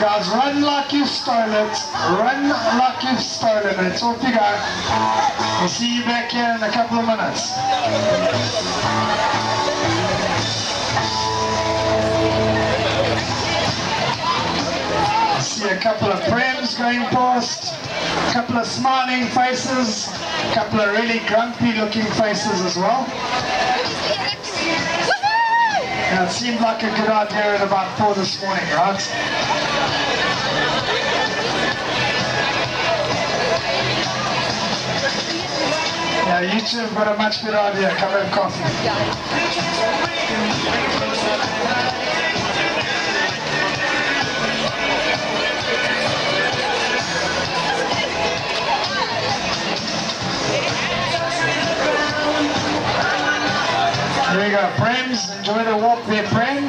Guys, run like you've stolen it. Run like you've stolen it. Off you go. We'll see you back here in a couple of minutes. See a couple of prams going past, a couple of smiling faces, a couple of really grumpy looking faces as well. Now, it seemed like a good idea at about 4 this morning, right? Yeah, you two have got a much better idea. Come have coffee. There you go, friends. Enjoy the walk there, friends.